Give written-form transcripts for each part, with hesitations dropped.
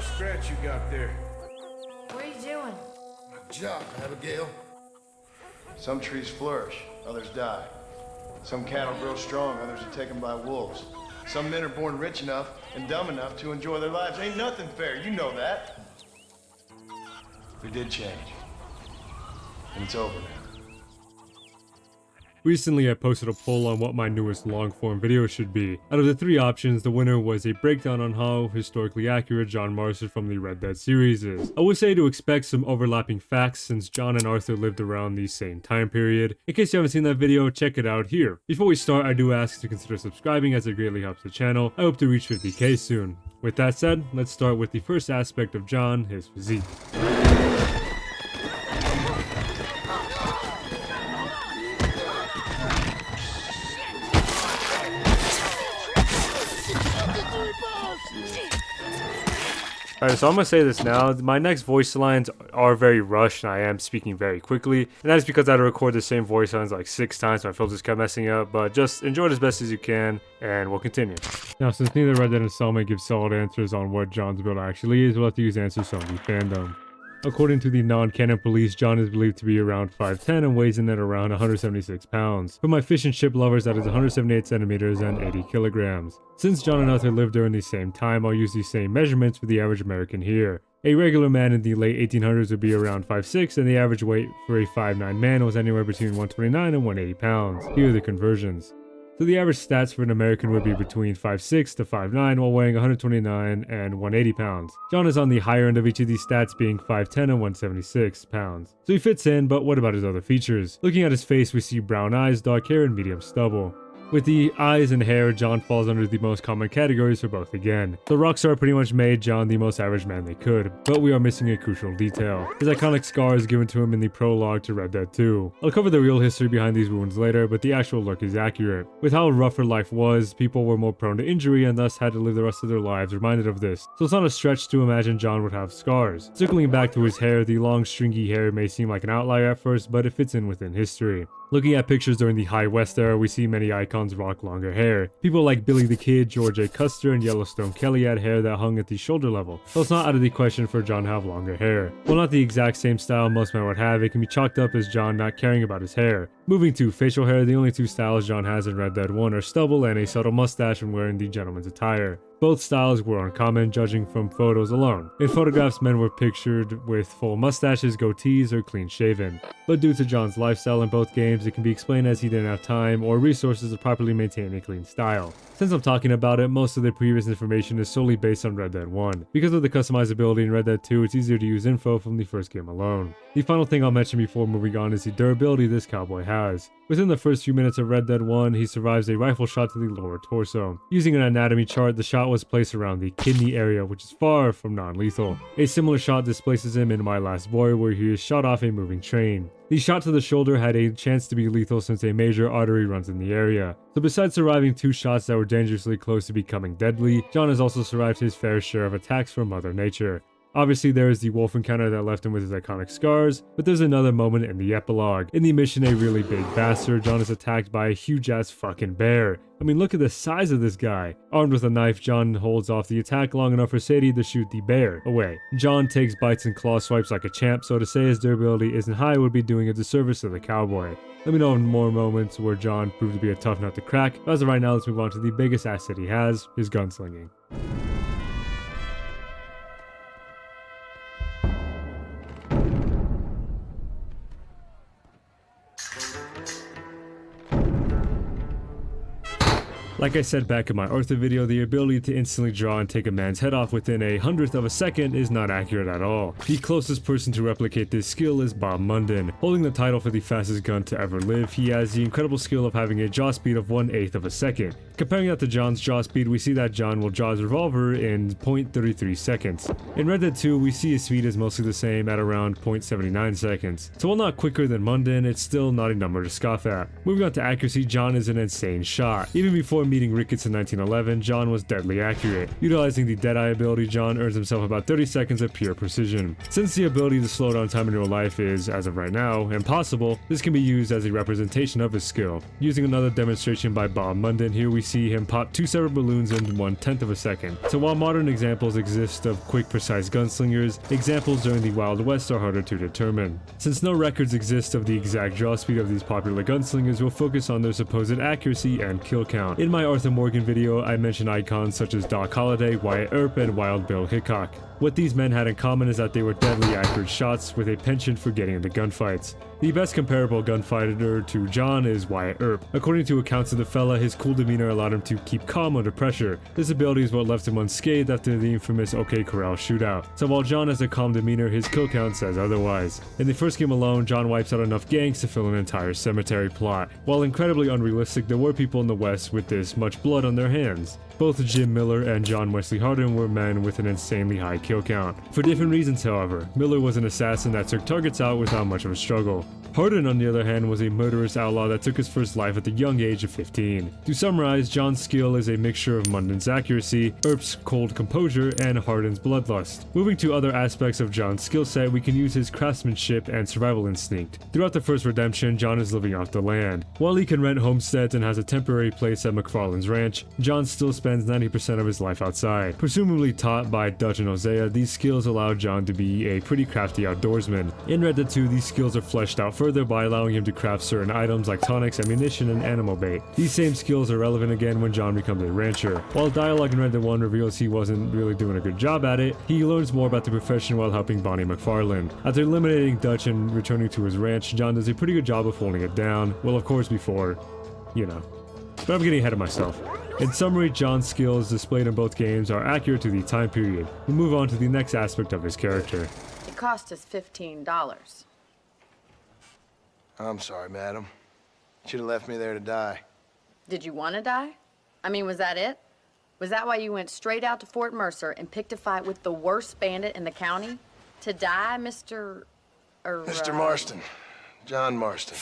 a scratch you got there? What are you doing? My job, Abigail. Some trees flourish, others die. Some cattle grow strong, others are taken by wolves. Some men are born rich enough and dumb enough to enjoy their lives. Ain't nothing fair, you know that. We did change. And it's over now. Recently, I posted a poll on what my newest long-form video should be. Out of the 3 options, the winner was a breakdown on how historically accurate John Marston from the Red Dead series is. I would say to expect some overlapping facts since John and Arthur lived around the same time period. In case you haven't seen that video, check it out here. Before we start, I do ask to consider subscribing as it greatly helps the channel. I hope to reach 50k soon. With that said, let's start with the first aspect of John, his physique. Alright, so I'm gonna say this now. My next voice lines are very rushed and I am speaking very quickly. And that is because I had to record the same voice lines like 6 times, my filters kept messing up. But just enjoy it as best as you can, and we'll continue. Now, since neither Red Dead installment gives solid answers on what John's build actually is, we'll have to use answers from the fandom. According to the non-canon police, John is believed to be around 5'10 and weighs in at around 176 pounds. For my fish and chip lovers, that is 178 centimeters and 80 kilograms. Since John and Arthur lived during the same time, I'll use the same measurements for the average American here. A regular man in the late 1800s would be around 5'6", and the average weight for a 5'9 man was anywhere between 129 and 180 pounds. Here are the conversions. So the average stats for an American would be between 5'6 to 5'9 while weighing 129 and 180 pounds. John is on the higher end of each of these stats, being 5'10 and 176 pounds. So he fits in, but what about his other features? Looking at his face, we see brown eyes, dark hair, and medium stubble. With the eyes and hair, John falls under the most common categories for both again. The Rockstar pretty much made John the most average man they could, but we are missing a crucial detail. His iconic scars given to him in the prologue to Red Dead 2. I'll cover the real history behind these wounds later, but the actual look is accurate. With how rough her life was, people were more prone to injury and thus had to live the rest of their lives reminded of this. So it's not a stretch to imagine John would have scars. Circling back to his hair, the long stringy hair may seem like an outlier at first, but it fits in within history. Looking at pictures during the High West era, we see many icons rock longer hair. People like Billy the Kid, George A. Custer, and Yellowstone Kelly had hair that hung at the shoulder level, so it's not out of the question for John to have longer hair. While not the exact same style most men would have, it can be chalked up as John not caring about his hair. Moving to facial hair, the only 2 styles John has in Red Dead 1 are stubble and a subtle mustache when wearing the gentleman's attire. Both styles were uncommon, judging from photos alone. In photographs, men were pictured with full mustaches, goatees, or clean-shaven. But due to John's lifestyle in both games, it can be explained as he didn't have time or resources to properly maintain a clean style. Since I'm talking about it, most of the previous information is solely based on Red Dead 1. Because of the customizability in Red Dead 2, it's easier to use info from the first game alone. The final thing I'll mention before moving on is the durability this cowboy has. Within the first few minutes of Red Dead 1, he survives a rifle shot to the lower torso. Using an anatomy chart, the shot was placed around the kidney area, which is far from non-lethal. A similar shot displaces him in My Last Boy, where he is shot off a moving train. The shot to the shoulder had a chance to be lethal since a major artery runs in the area. So besides surviving 2 shots that were dangerously close to becoming deadly, John has also survived his fair share of attacks from Mother Nature. Obviously, there is the wolf encounter that left him with his iconic scars, but there's another moment in the epilogue. In the mission A Really Big Bastard, John is attacked by a huge-ass fucking bear. I mean, look at the size of this guy. Armed with a knife, John holds off the attack long enough for Sadie to shoot the bear away. John takes bites and claw swipes like a champ, so to say his durability isn't high would be doing a disservice to the cowboy. Let me know of more moments where John proved to be a tough nut to crack, but as of right now, let's move on to the biggest asset he has, his gunslinging. Like I said back in my Arthur video, the ability to instantly draw and take a man's head off within a 100th of a second is not accurate at all. The closest person to replicate this skill is Bob Munden. Holding the title for the fastest gun to ever live, he has the incredible skill of having a jaw speed of 1/8 of a second. Comparing that to John's jaw speed, we see that John will draw his revolver in 0.33 seconds. In Red Dead 2, we see his speed is mostly the same at around 0.79 seconds. So while not quicker than Munden, it's still not a number to scoff at. Moving on to accuracy, John is an insane shot. Even before meeting Ricketts in 1911, John was deadly accurate. Utilizing the Deadeye ability, John earns himself about 30 seconds of pure precision. Since the ability to slow down time in real life is, as of right now, impossible, this can be used as a representation of his skill. Using another demonstration by Bob Munden, here we see him pop 2 separate balloons in 1/10 of a second. So while modern examples exist of quick, precise gunslingers, examples during the Wild West are harder to determine. Since no records exist of the exact draw speed of these popular gunslingers, we'll focus on their supposed accuracy and kill count. In my Arthur Morgan video, I mentioned icons such as Doc Holliday, Wyatt Earp, and Wild Bill Hickok. What these men had in common is that they were deadly accurate shots with a penchant for getting into gunfights. The best comparable gunfighter to John is Wyatt Earp. According to accounts of the fella, his cool demeanor allowed him to keep calm under pressure. This ability is what left him unscathed after the infamous OK Corral shootout. So while John has a calm demeanor, his kill count says otherwise. In the first game alone, John wipes out enough gangs to fill an entire cemetery plot. While incredibly unrealistic, there were people in the West with this much blood on their hands. Both Jim Miller and John Wesley Hardin were men with an insanely high kill count. For different reasons, however. Miller was an assassin that took targets out without much of a struggle. Hardin, on the other hand, was a murderous outlaw that took his first life at the young age of 15. To summarize, John's skill is a mixture of Munden's accuracy, Earp's cold composure, and Hardin's bloodlust. Moving to other aspects of John's skill set, we can use his craftsmanship and survival instinct. Throughout the first redemption, John is living off the land. While he can rent homesteads and has a temporary place at McFarland's ranch, John still spends 90% of his life outside. Presumably taught by Dutch and Hosea, these skills allow John to be a pretty crafty outdoorsman. In Red Dead 2, these skills are fleshed out further by allowing him to craft certain items like tonics, ammunition, and animal bait. These same skills are relevant again when John becomes a rancher. While dialogue in Red Dead 1 reveals he wasn't really doing a good job at it, he learns more about the profession while helping Bonnie McFarland. After eliminating Dutch and returning to his ranch, John does a pretty good job of holding it down. Well, of course, before, you know. But I'm getting ahead of myself. In summary, John's skills displayed in both games are accurate to the time period. We'll move on to the next aspect of his character. It cost us $15. I'm sorry, madam. Should have left me there to die. Did you want to die? I mean, was that it? Was that why you went straight out to Fort Mercer and picked a fight with the worst bandit in the county? To die, Mr. Mr. Marston. John Marston.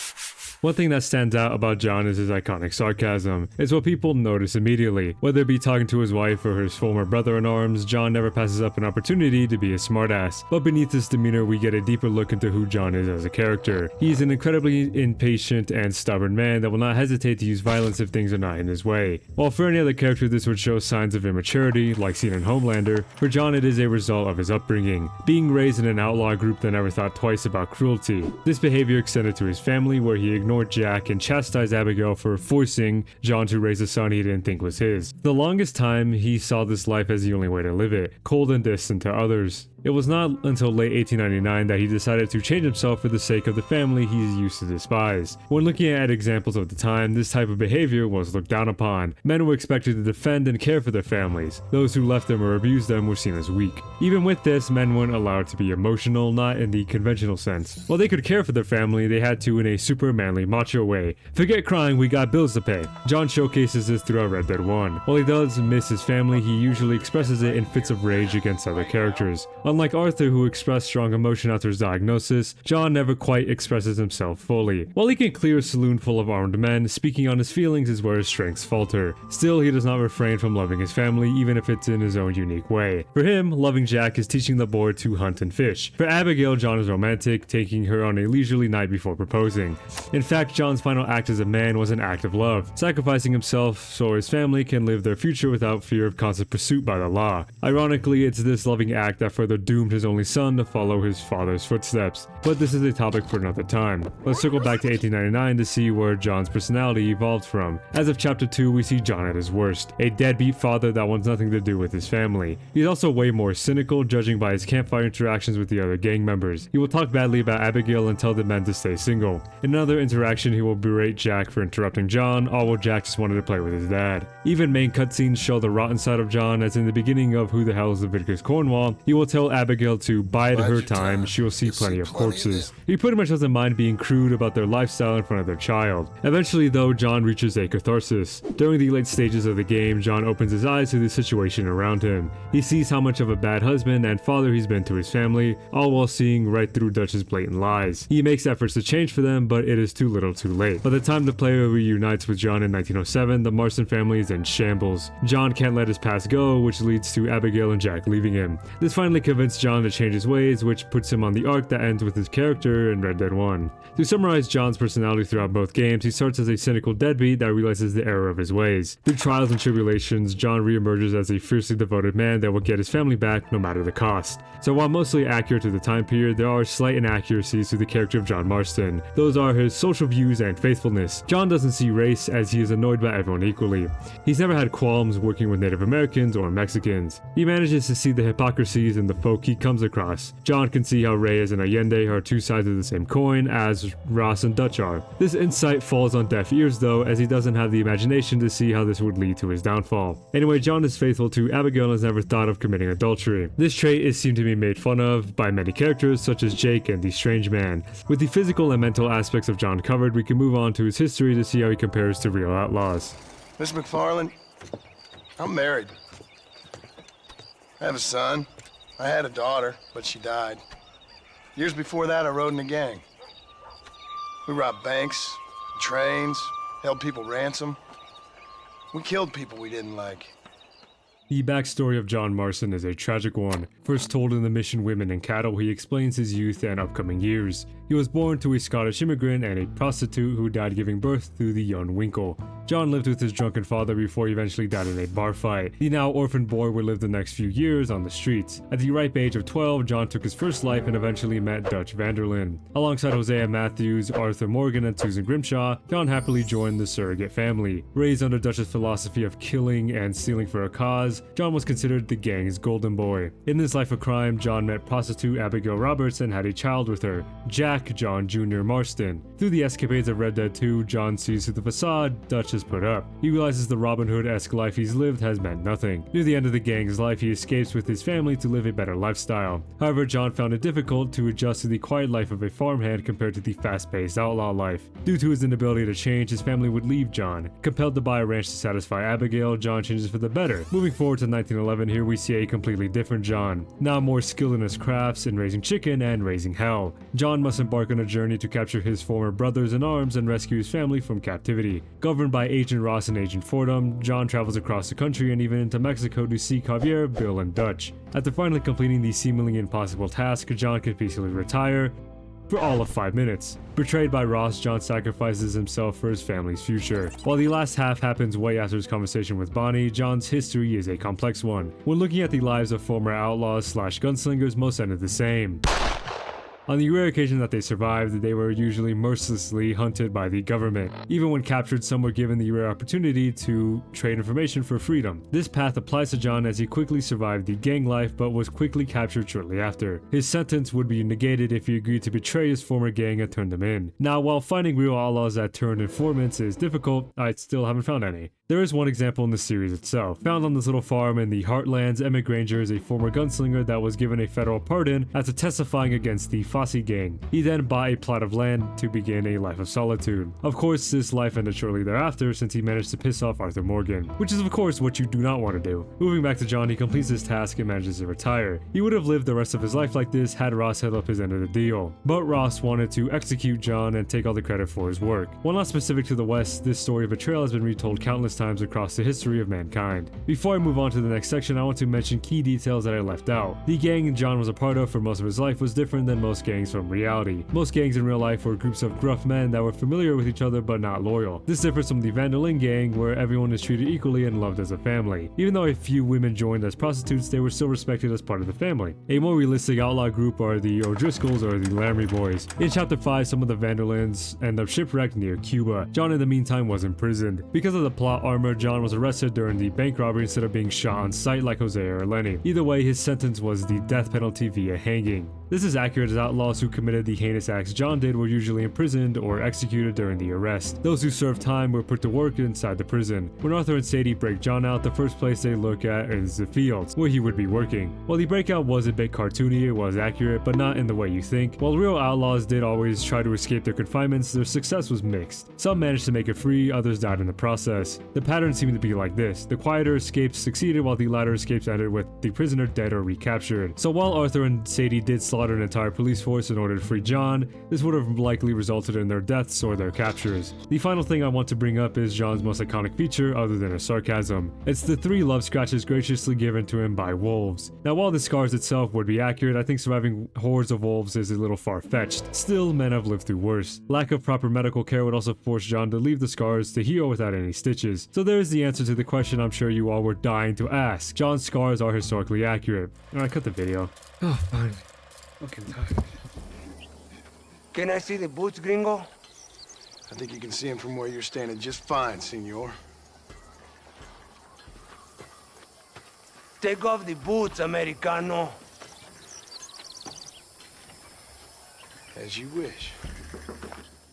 One thing that stands out about John is his iconic sarcasm. It's what people notice immediately. Whether it be talking to his wife or his former brother-in-arms, John never passes up an opportunity to be a smartass. But beneath this demeanor, we get a deeper look into who John is as a character. He's an incredibly impatient and stubborn man that will not hesitate to use violence if things are not in his way. While for any other character this would show signs of immaturity, like seen in Homelander, for John it is a result of his upbringing. Being raised in an outlaw group that never thought twice about cruelty. This behavior extended to his family, where he ignored Jack and chastised Abigail for forcing John to raise a son he didn't think was his. For the longest time, he saw this life as the only way to live it, cold and distant to others. It was not until late 1899 that he decided to change himself for the sake of the family he used to despise. When looking at examples of the time, this type of behavior was looked down upon. Men were expected to defend and care for their families. Those who left them or abused them were seen as weak. Even with this, men weren't allowed to be emotional, not in the conventional sense. While they could care for their family, they had to in a super manly macho way. Forget crying, we got bills to pay. John showcases this throughout Red Dead 1. While he does miss his family, he usually expresses it in fits of rage against other characters. Unlike Arthur, who expressed strong emotion after his diagnosis, John never quite expresses himself fully. While he can clear a saloon full of armed men, speaking on his feelings is where his strengths falter. Still, he does not refrain from loving his family, even if it's in his own unique way. For him, loving Jack is teaching the boy to hunt and fish. For Abigail, John is romantic, taking her on a leisurely night before proposing. In fact, John's final act as a man was an act of love, sacrificing himself so his family can live their future without fear of constant pursuit by the law. Ironically, it's this loving act that further doomed his only son to follow his father's footsteps. But this is a topic for another time. Let's circle back to 1899 to see where John's personality evolved from. As of chapter 2, we see John at his worst, a deadbeat father that wants nothing to do with his family. He's also way more cynical, judging by his campfire interactions with the other gang members. He will talk badly about Abigail and tell the men to stay single. In another interaction, he will berate Jack for interrupting John, all while Jack just wanted to play with his dad. Even main cutscenes show the rotten side of John, as in the beginning of Who the Hell is Leviticus Cornwall, he will tell tell Abigail to bide her time, she will see plenty of corpses. He pretty much doesn't mind being crude about their lifestyle in front of their child. Eventually though, John reaches a catharsis. During the late stages of the game, John opens his eyes to the situation around him. He sees how much of a bad husband and father he's been to his family, all while seeing right through Dutch's blatant lies. He makes efforts to change for them, but it is too little too late. By the time the player reunites with John in 1907, the Marston family is in shambles. John can't let his past go, which leads to Abigail and Jack leaving him. This finally convinced John to change his ways, which puts him on the arc that ends with his character in Red Dead 1. To summarize John's personality throughout both games, he starts as a cynical deadbeat that realizes the error of his ways. Through trials and tribulations, John reemerges as a fiercely devoted man that will get his family back no matter the cost. So while mostly accurate to the time period, there are slight inaccuracies to the character of John Marston. Those are his social views and faithfulness. John doesn't see race, as he is annoyed by everyone equally. He's never had qualms working with Native Americans or Mexicans. He manages to see the hypocrisies in the folk he comes across. John can see how Reyes and Allende are two sides of the same coin, as Ross and Dutch are. This insight falls on deaf ears though, as he doesn't have the imagination to see how this would lead to his downfall. Anyway, John is faithful to Abigail and has never thought of committing adultery. This trait is seen to be made fun of by many characters such as Jake and the Strange Man. With the physical and mental aspects of John covered, we can move on to his history to see how he compares to real outlaws. Miss McFarland, I'm married. I have a son. I had a daughter, but she died. Years before that, I rode in a gang. We robbed banks, trains, held people ransom. We killed people we didn't like. The backstory of John Marston is a tragic one. First told in the Mission Women and Cattle, he explains his youth and upcoming years. He was born to a Scottish immigrant and a prostitute who died giving birth to the young Winkle. John lived with his drunken father before he eventually died in a bar fight. The now orphaned boy would live the next few years on the streets. At the ripe age of 12, John took his first life and eventually met Dutch Vanderlyn. Alongside Hosea Matthews, Arthur Morgan, and Susan Grimshaw, John happily joined the surrogate family. Raised under Dutch's philosophy of killing and stealing for a cause, John was considered the gang's golden boy. In this life of crime, John met prostitute Abigail Roberts and had a child with her, Jack John Jr. Marston. Through the escapades of Red Dead 2, John sees through the facade Dutch has put up. He realizes the Robin Hood-esque life he's lived has meant nothing. Near the end of the gang's life, he escapes with his family to live a better lifestyle. However, John found it difficult to adjust to the quiet life of a farmhand compared to the fast-paced outlaw life. Due to his inability to change, his family would leave John. Compelled to buy a ranch to satisfy Abigail, John changes for the better. Moving forward to 1911, here we see a completely different John, now more skilled in his crafts in raising chicken and raising hell. John must embark on a journey to capture his former brothers in arms and rescue his family from captivity. Governed by Agent Ross and Agent Fordham, John travels across the country and even into Mexico to seek Javier, Bill, and Dutch. After finally completing the seemingly impossible task, John can peacefully retire for all of 5 minutes. Betrayed by Ross, John sacrifices himself for his family's future. While the last half happens way after his conversation with Bonnie, John's history is a complex one. When looking at the lives of former outlaws / gunslingers, most ended the same. On the rare occasion that they survived, they were usually mercilessly hunted by the government. Even when captured, some were given the rare opportunity to trade information for freedom. This path applies to John as he quickly survived the gang life but was quickly captured shortly after. His sentence would be negated if he agreed to betray his former gang and turn them in. Now, while finding real outlaws that turn informants is difficult, I still haven't found any. There is one example in the series itself. Found on this little farm in the Heartlands, Emmett Granger is a former gunslinger that was given a federal pardon after testifying against the Fosse gang. He then bought a plot of land to begin a life of solitude. Of course, this life ended shortly thereafter since he managed to piss off Arthur Morgan, which is of course what you do not want to do. Moving back to John, he completes his task and manages to retire. He would have lived the rest of his life like this had Ross held up his end of the deal. But Ross wanted to execute John and take all the credit for his work. While not specific to the West, this story of betrayal has been retold countless times across the history of mankind. Before I move on to the next section, I want to mention key details that I left out. The gang John was a part of for most of his life was different than most gangs from reality. Most gangs in real life were groups of gruff men that were familiar with each other but not loyal. This differs from the Vanderlyn gang, where everyone is treated equally and loved as a family. Even though a few women joined as prostitutes, they were still respected as part of the family. A more realistic outlaw group are the O'Driscolls or the Laramie Boys. In Chapter 5, some of the Vanderlyns end up shipwrecked near Cuba. John in the meantime was imprisoned. Because of the plot armor, John was arrested during the bank robbery instead of being shot on sight like Jose or Lenny. Either way, his sentence was the death penalty via hanging. This is accurate as outlaws who committed the heinous acts John did were usually imprisoned or executed during the arrest. Those who served time were put to work inside the prison. When Arthur and Sadie break John out, the first place they look at is the fields, where he would be working. While the breakout was a bit cartoony, it was accurate, but not in the way you think. While real outlaws did always try to escape their confinements, their success was mixed. Some managed to make it free, others died in the process. The pattern seemed to be like this: the quieter escapes succeeded while the latter escapes ended with the prisoner dead or recaptured. So while Arthur and Sadie did slaughter an entire police force in order to free John, this would have likely resulted in their deaths or their captures. The final thing I want to bring up is John's most iconic feature other than his sarcasm. It's the 3 love scratches graciously given to him by wolves. Now while the scars itself would be accurate, I think surviving hordes of wolves is a little far-fetched. Still, men have lived through worse. Lack of proper medical care would also force John to leave the scars to heal without any stitches. So there's the answer to the question I'm sure you all were dying to ask. John's scars are historically accurate. Alright, cut the video. Oh, fine. Fucking tired. Can I see the boots, gringo? I think you can see him from where you're standing just fine, senor. Take off the boots, Americano. As you wish.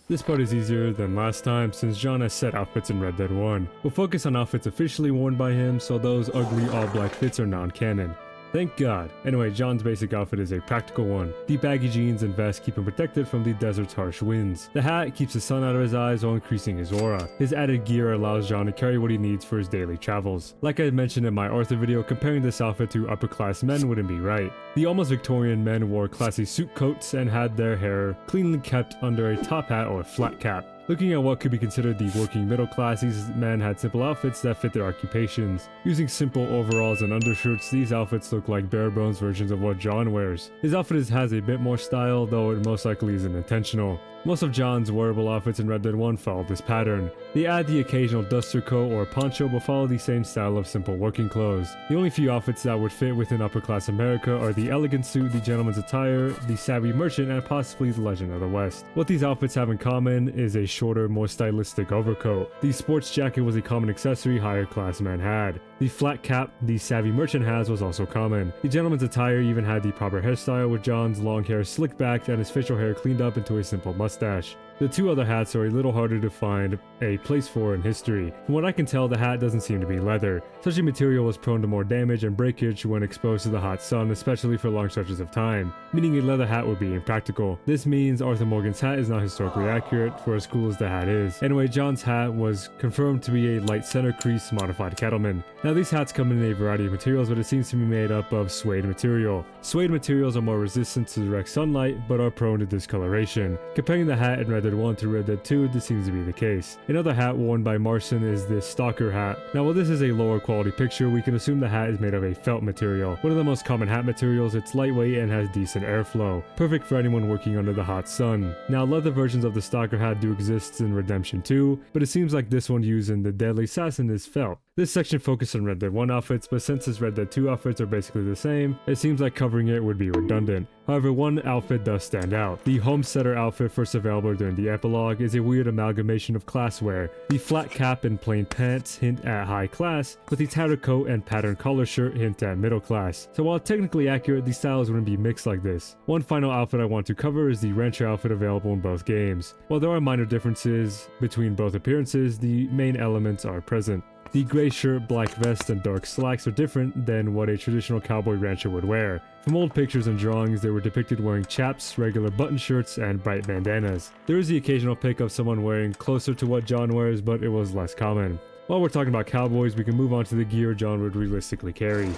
This part is easier than last time since John has set outfits in Red Dead 1. We'll focus on outfits officially worn by him, so those ugly all-black fits are non-canon. Thank God. Anyway, John's basic outfit is a practical one. The baggy jeans and vest keep him protected from the desert's harsh winds. The hat keeps the sun out of his eyes while increasing his aura. His added gear allows John to carry what he needs for his daily travels. Like I mentioned in my Arthur video, comparing this outfit to upper-class men wouldn't be right. The almost Victorian men wore classy suit coats and had their hair cleanly kept under a top hat or flat cap. Looking at what could be considered the working middle class, these men had simple outfits that fit their occupations. Using simple overalls and undershirts, these outfits look like bare-bones versions of what John wears. His outfit has a bit more style, though it most likely isn't intentional. Most of John's wearable outfits in Red Dead 1 follow this pattern. They add the occasional duster coat or poncho but follow the same style of simple working clothes. The only few outfits that would fit within upper-class America are the elegant suit, the gentleman's attire, the savvy merchant, and possibly the legend of the West. What these outfits have in common is a shorter, more stylistic overcoat. The sports jacket was a common accessory higher-class men had. The flat cap the savvy merchant has was also common. The gentleman's attire even had the proper hairstyle, with John's long hair slicked back and his facial hair cleaned up into a simple mustache. The 2 other hats are a little harder to find a place for in history. From what I can tell, the hat doesn't seem to be leather. Such a material was prone to more damage and breakage when exposed to the hot sun, especially for long stretches of time, meaning a leather hat would be impractical. This means Arthur Morgan's hat is not historically accurate, for as cool as the hat is. Anyway, John's hat was confirmed to be a light center crease modified cattleman. Now these hats come in a variety of materials, but it seems to be made up of suede material. Suede materials are more resistant to direct sunlight, but are prone to discoloration. Comparing the hat in Red Dead 1 to Red Dead 2, this seems to be the case. Another hat worn by Marston is this stalker hat. Now while this is a lower quality picture, we can assume the hat is made of a felt material. One of the most common hat materials, it's lightweight and has decent airflow. Perfect for anyone working under the hot sun. Now leather versions of the stalker hat do exist in Redemption 2, but it seems like this one used in The Deadly Assassin is felt. This section focused on Red Dead 1 outfits, but since his Red Dead 2 outfits are basically the same, it seems like covering it would be redundant. However, one outfit does stand out. The homesteader outfit first available during the epilogue is a weird amalgamation of classwear. The flat cap and plain pants hint at high class, but the tattered coat and patterned collar shirt hint at middle class. So while technically accurate, these styles wouldn't be mixed like this. One final outfit I want to cover is the rancher outfit available in both games. While there are minor differences between both appearances, the main elements are present. The gray shirt, black vest, and dark slacks are different than what a traditional cowboy rancher would wear. From old pictures and drawings, they were depicted wearing chaps, regular button shirts, and bright bandanas. There is the occasional pic of someone wearing closer to what John wears, but it was less common. While we're talking about cowboys, we can move on to the gear John would realistically carry.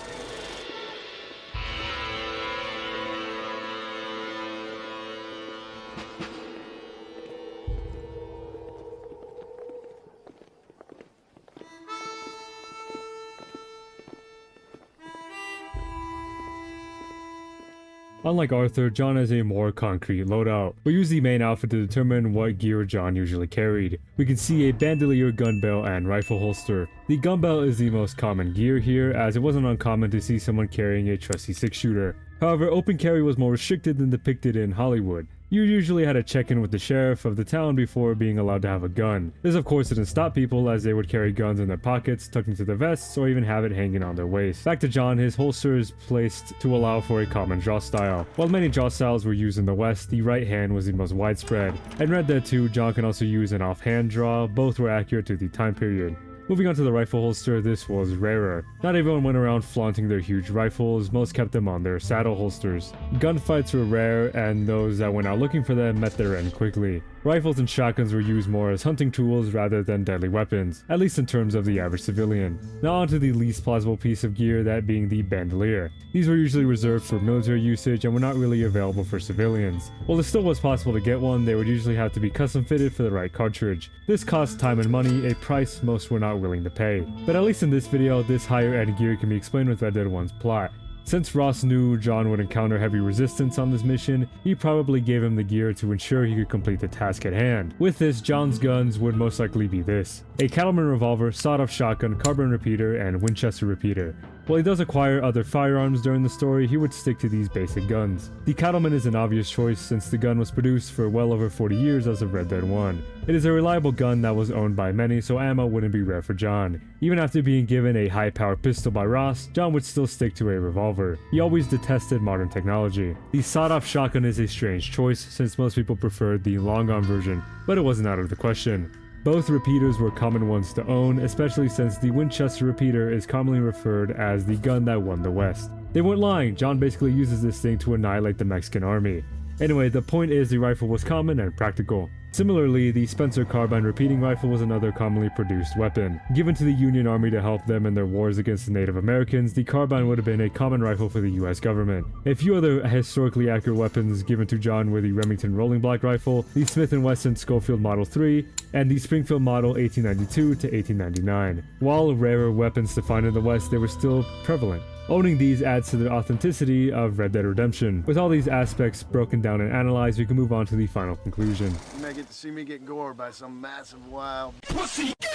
Unlike Arthur, John has a more concrete loadout. We'll use the main outfit to determine what gear John usually carried. We can see a bandolier, gun belt, and rifle holster. The gun belt is the most common gear here, as it wasn't uncommon to see someone carrying a trusty 6-shooter. However, open carry was more restricted than depicted in Hollywood. You usually had to check in with the sheriff of the town before being allowed to have a gun. This of course didn't stop people, as they would carry guns in their pockets, tucked into their vests, or even have it hanging on their waist. Back to John, his holster is placed to allow for a common draw style. While many draw styles were used in the West, the right hand was the most widespread. In Red Dead 2, John can also use an offhand draw, both were accurate to the time period. Moving on to the rifle holster, this was rarer. Not everyone went around flaunting their huge rifles, most kept them on their saddle holsters. Gunfights were rare, and those that went out looking for them met their end quickly. Rifles and shotguns were used more as hunting tools rather than deadly weapons, at least in terms of the average civilian. Now on to the least plausible piece of gear, that being the bandolier. These were usually reserved for military usage and were not really available for civilians. While it still was possible to get one, they would usually have to be custom fitted for the right cartridge. This cost time and money, a price most were not willing to pay. But at least in this video, this higher end gear can be explained with Red Dead 1's plot. Since Ross knew John would encounter heavy resistance on this mission, he probably gave him the gear to ensure he could complete the task at hand. With this, John's guns would most likely be this: a Cattleman revolver, sawed-off shotgun, carbine repeater, and Winchester repeater. While he does acquire other firearms during the story, he would stick to these basic guns. The Cattleman is an obvious choice since the gun was produced for well over 40 years as of Red Dead 1. It is a reliable gun that was owned by many, so ammo wouldn't be rare for John. Even after being given a high-powered pistol by Ross, John would still stick to a revolver. He always detested modern technology. The sawed-off shotgun is a strange choice since most people preferred the long-arm version, but it wasn't out of the question. Both repeaters were common ones to own, especially since the Winchester repeater is commonly referred as the gun that won the West. They weren't lying, John basically uses this thing to annihilate the Mexican army. Anyway, the point is the rifle was common and practical. Similarly, the Spencer carbine repeating rifle was another commonly produced weapon. Given to the Union Army to help them in their wars against the Native Americans, the carbine would have been a common rifle for the US government. A few other historically accurate weapons given to John were the Remington Rolling Black rifle, the Smith & Wesson Schofield Model 3, and the Springfield Model 1892 to 1899. While rarer weapons to find in the West, they were still prevalent. Owning these adds to the authenticity of Red Dead Redemption. With all these aspects broken down and analyzed, we can move on to the final conclusion. You may get to see me get gored by some massive wild Pussy, get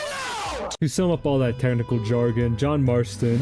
out! To sum up all that technical jargon, John Marston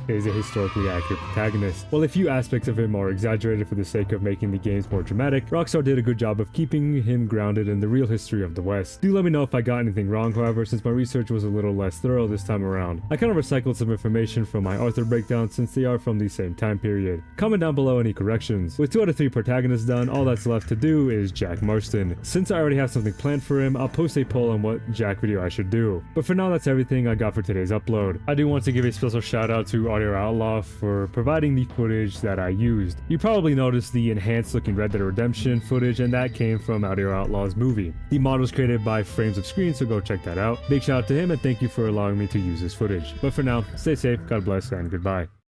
is a historically accurate protagonist. While a few aspects of him are exaggerated for the sake of making the games more dramatic, Rockstar did a good job of keeping him grounded in the real history of the West. Do let me know if I got anything wrong, however, since my research was a little less thorough this time around. I kind of recycled some information from my Arthur breakdown since they are from the same time period. Comment down below any corrections. With 2 out of 3 protagonists done, all that's left to do is Jack Marston. Since I already have something planned for him, I'll post a poll on what Jack video I should do. But for now, that's everything I got for today's upload. I do want to give a special shout out to Audio Outlaw for providing the footage that I used. You probably noticed the enhanced looking Red Dead Redemption footage, and that came from Audio Outlaw's movie. The mod was created by Frames of Screen, so go check that out. Big shout out to him, and thank you for allowing me to use this footage. But for now, stay safe, God bless, and goodbye.